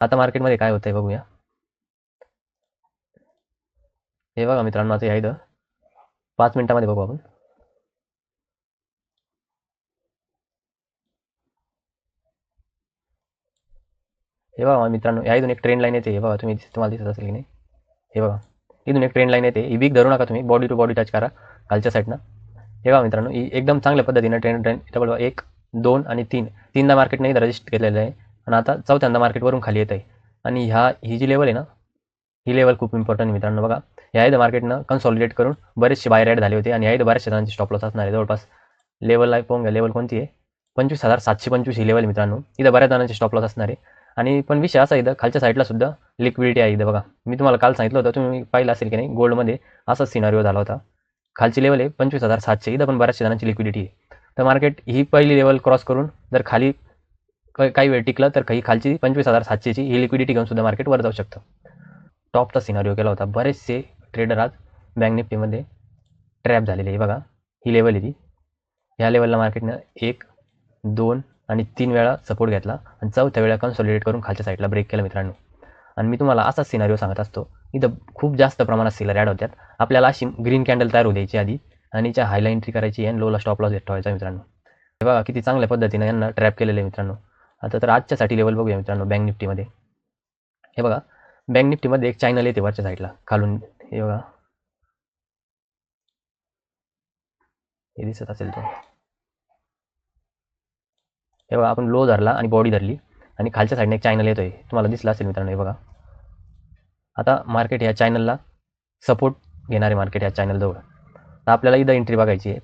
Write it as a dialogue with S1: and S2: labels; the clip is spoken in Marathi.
S1: आता मार्केटमध्ये काय होतंय बघूया. हे बघा मित्रांनो, आता या इथं 5 मिनिटामध्ये बघू आपण. हे बघा मित्रांनो, या इथून एक ट्रेंड लाईन येते. हे बघा तुम्हाला दिसत असेल की नाही. हे बघा, इथून एक ट्रेंड लाईन येते. ही वीक धरू नका तुम्ही, बॉडी टू बॉडी टच करा खालच्या साईडनं. हे बघा मित्रांनो, ही एकदम चांगल्या पद्धतीनं ट्रेंड इथं बघा 1, 2 आणि 3 तीनदा मार्केटने इथं रजिस्ट केलेलं आहे आणि आता चौथ्यांदा मार्केटवरून खाली येत आहे. आणि ही जी लेवल आहे ना, ही लेवल खूप इम्पॉर्टंट आहे मित्रांनो. बघा, या इथं मार्केटनं कन्सॉलिडेट करून बरेचसे बाय ॲड झाले होते आणि या इथं बऱ्याचशा जणांचे स्टॉप लॉस असणार आहे. जवळपास लेवलला पाहून घ्या, लेवल कोणती आहे, 25,725 ही लेवल मित्रांनो. इथं बऱ्याच जणांचे स्टॉप लॉस असणार आहे. आणि पण विषय असा इथं खालच्या साईडला सुद्धा लिक्विडिटी आहे. इथं बघा, मी तुम्हाला काल सांगितलं होतं, तुम्ही पाहिलं असेल की नाही, गोल्डमध्ये असाच सिनारिओ झाला होता. खालची लेवल आहे 25,700, इथं पण बऱ्याचशा जणांची लिक्विडिटी आहे. तर मार्केट ही पहिली लेवल क्रॉस करून जर खाली काही वेळ टिकलं तर काही खालची 25,700ची ही लिक्विडिटी घेऊन सुद्धा मार्केट वर जाऊ शकतं. टॉपचा सिनारिओ केला होता. बरेचसे ट्रेडर आज बँक निफ्टीमध्ये ट्रॅप झालेले आहे. बघा, ही लेवल आहे ती. ह्या लेवलला मार्केटनं 1, 2 आणि 3 वेळा सपोर्ट घेतला आणि चौथ्या वेळा कन्सॉलिडेट करून खालच्या साईडला ब्रेक केला मित्रांनो. आणि मी तुम्हाला असाच सिनारिओ सांगत असतो. इथं खूप जास्त प्रमाणात सेलर ॲड होत्यात. आपल्याला अशी ग्रीन कॅन्डल तयार होऊ द्यायची आधी आणि हिच्या हायला एंट्री करायची आणि लोला स्टॉप लॉस ठेवायचा मित्रांनो. हे बघा, किती चांगल्या पद्धतीनं यांना ट्रॅप केलेलं आहे मित्रांनो. आता तर आजच्यासाठी लेवल बघूया मित्रांनो बँक निफ्टीमध्ये. हे बघा, बँक निफ्टीमध्ये एक चॅनल येते वरच्या साईडला खालून. हे बघा, हे दिसत असेल तो. हे बघा, आपण लो धरला आणि बॉडी धरली आणि खालच्या साईडने एक चॅनल येतोय, तुम्हाला दिसला असेल मित्रांनो. हे बघा, आता मार्केट ह्या चॅनलला सपोर्ट घेणारे मार्केट ह्या चॅनल जवळ. तर आपल्याला इथं एंट्री बघायची आहे.